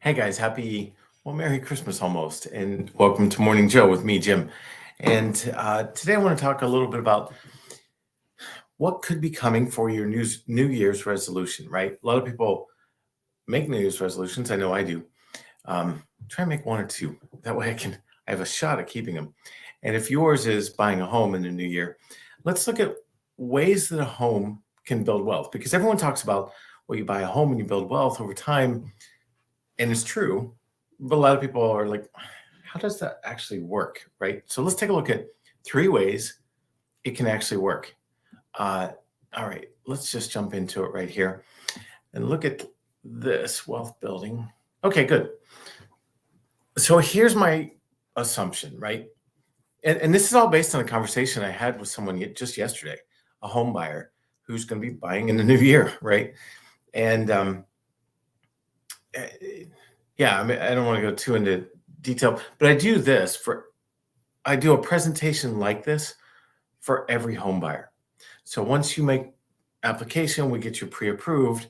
Hey guys, Merry Christmas almost, and welcome to Morning Joe with me, Jim. And today I want to talk a little bit about what could be coming for your New Year's resolution, right? A lot of people make New Year's resolutions. I know I do. Try and make one or two. That way I have a shot at keeping them. And if yours is buying a home in the new year, let's look at ways that a home can build wealth because everyone talks about, well, you buy a home and you build wealth over time. And it's true, but a lot of people are like, how does that actually work, right? So let's take a look at three ways it can actually work. All right, let's just jump into it right here and look at this wealth building. Okay, good. So here's my assumption, right? And this is all based on a conversation I had with someone just yesterday, a home buyer who's going to be buying in the new year, right? And yeah, I mean, I don't want to go too into detail, but I do a presentation like this for every home buyer. So once you make application, we get you pre-approved.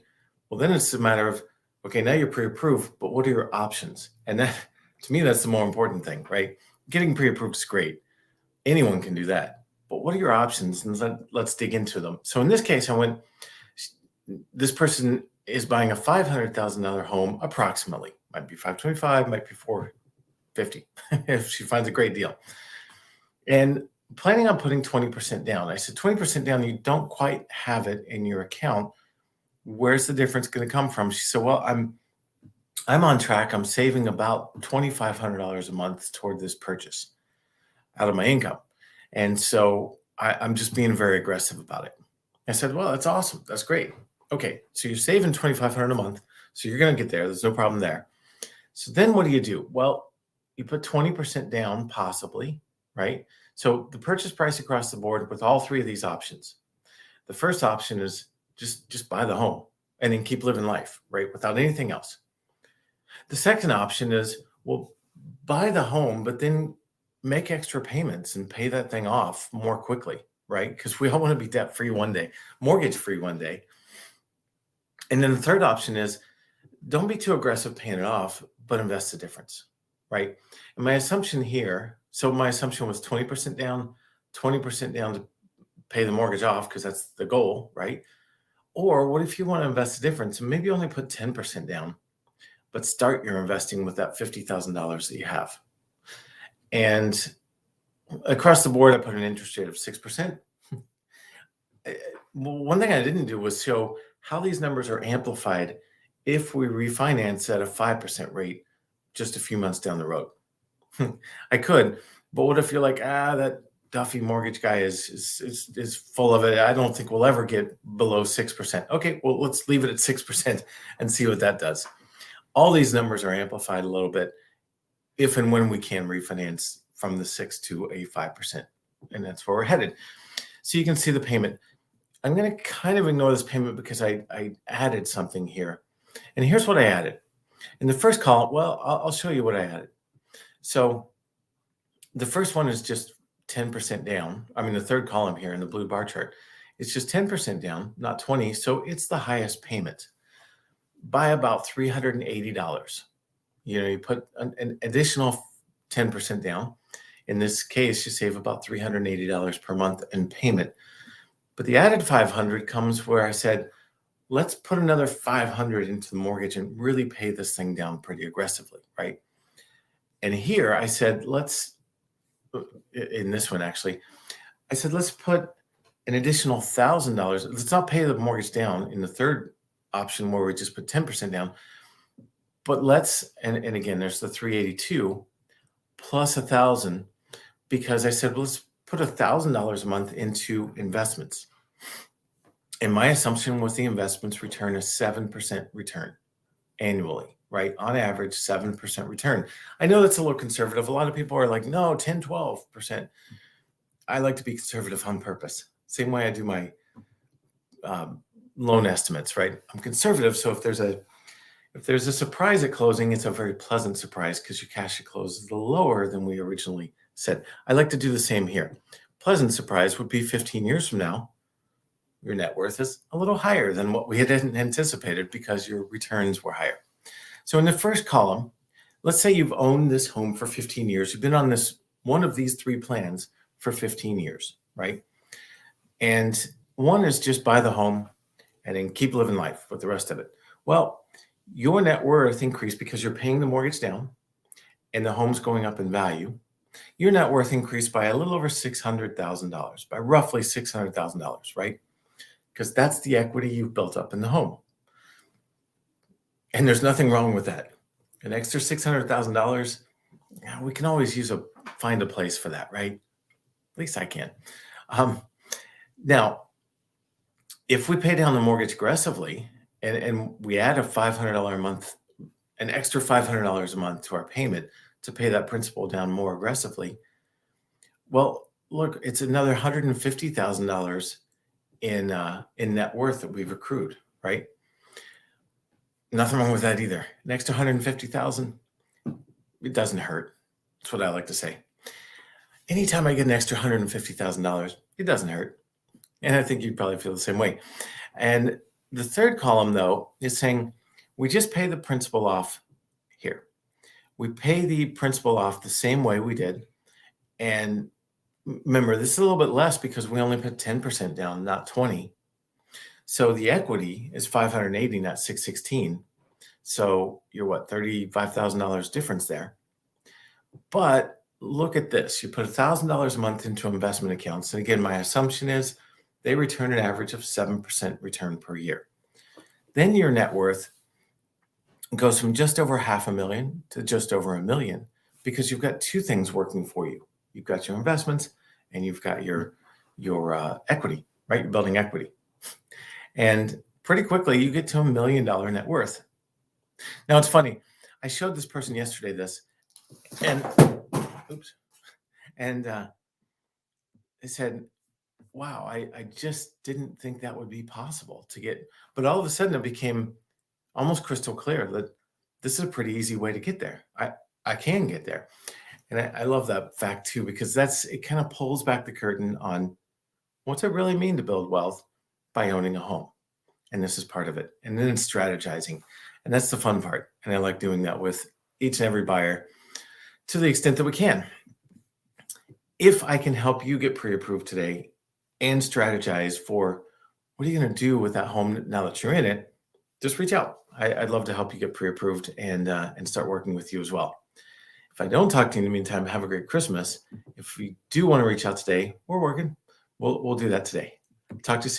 Well, then it's a matter of, okay, now you're pre-approved, but what are your options? And that, to me, that's the more important thing, right? Getting pre-approved is great. Anyone can do that. But what are your options? And let's dig into them. So in this case, this person is buying a $500,000 home approximately. Might be 525, might be 450 if she finds a great deal. And planning on putting 20% down. I said 20% down, you don't quite have it in your account. Where's the difference going to come from? She said, well, I'm on track. I'm saving about $2,500 a month toward this purchase out of my income. And so I'm just being very aggressive about it. I said, well, that's awesome. That's great. Okay, so you're saving $2,500 a month. So you're going to get there. There's no problem there. So then what do? Well, you put 20% down possibly, right? So the purchase price across the board with all three of these options. The first option is just buy the home and then keep living life, right? Without anything else. The second option is, well, buy the home, but then make extra payments and pay that thing off more quickly, right? Because we all want to be debt-free one day, mortgage-free one day. And then the third option is don't be too aggressive paying it off, but invest the difference, right? And my assumption was 20% down to pay the mortgage off because that's the goal, right? Or what if you want to invest the difference and maybe only put 10% down, but start your investing with that $50,000 that you have. And across the board, I put an interest rate of 6%. One thing I didn't do was show how these numbers are amplified if we refinance at a 5% rate just a few months down the road. I could, but what if you're like, that Duffy mortgage guy is full of it. I don't think we'll ever get below 6%. Okay, well, let's leave it at 6% and see what that does. All these numbers are amplified a little bit if and when we can refinance from the 6 to a 5%. And that's where we're headed. So you can see the payment. I'm going to kind of ignore this payment because I added something here. And here's what I added. In the first column, well, I'll show you what I added. So the first one is just 10% down. I mean, the third column here in the blue bar chart, it's just 10% down, not 20. So it's the highest payment by about $380. You put an additional 10% down. In this case, you save about $380 per month in payment. But the added 500 comes where I said, let's put another 500 into the mortgage and really pay this thing down pretty aggressively, right? And here I said, in this one actually, I said, let's put an additional $1,000. Let's not pay the mortgage down in the third option where we just put 10% down, but and again, there's the 382 plus 1,000, because I said, well, let's put $1,000 a month into investments. And my assumption was the investments return a 7% return annually, right? On average, 7% return. I know that's a little conservative. A lot of people are like, no, 10, 12%. I like to be conservative on purpose. Same way I do my loan estimates, right? I'm conservative. So if there's a surprise at closing, it's a very pleasant surprise because your cash at close is lower than we originally said. I like to do the same here. Pleasant surprise would be 15 years from now, your net worth is a little higher than what we had anticipated because your returns were higher. So in the first column, let's say you've owned this home for 15 years. You've been on this one of these three plans for 15 years, right? And one is just buy the home and then keep living life with the rest of it. Well, your net worth increased because you're paying the mortgage down and the home's going up in value. Your net worth increased by a little over $600,000, by roughly $600,000, right? Because that's the equity you've built up in the home. And there's nothing wrong with that. An extra $600,000, we can always find a place for that, right? At least I can. Now, if we pay down the mortgage aggressively and we add a $500 a month, an extra $500 a month to our payment to pay that principal down more aggressively, well, look, it's another $150,000 in net worth that we've accrued, right? Nothing wrong with that either. An extra $150,000, it doesn't hurt. That's what I like to say. Anytime I get an extra $150,000, it doesn't hurt. And I think you'd probably feel the same way. And the third column, though, is saying we just pay the principal off here. We pay the principal off the same way we did. And remember, this is a little bit less because we only put 10% down, not 20. So the equity is 580, not 616. So you're what, $35,000 difference there. But look at this. You put $1,000 a month into investment accounts. And again, my assumption is they return an average of 7% return per year. Then your net worth goes from just over $500,000 to just over $1 million because you've got two things working for you. You've got your investments and you've got your equity, right? You're building equity. And pretty quickly you get to $1 million net worth. Now it's funny. I showed this person yesterday this and they said, wow, I just didn't think that would be possible to get, but all of a sudden it became almost crystal clear that this is a pretty easy way to get there. I can get there. And I love that fact too, because it kind of pulls back the curtain on what's it really mean to build wealth by owning a home. And this is part of it. And then strategizing. And that's the fun part. And I like doing that with each and every buyer to the extent that we can. If I can help you get pre-approved today and strategize for what are you going to do with that home now that you're in it, just reach out. I'd love to help you get pre-approved and start working with you as well. If I don't talk to you in the meantime, have a great Christmas. If you do want to reach out today, we're working. We'll do that today. Talk to you soon.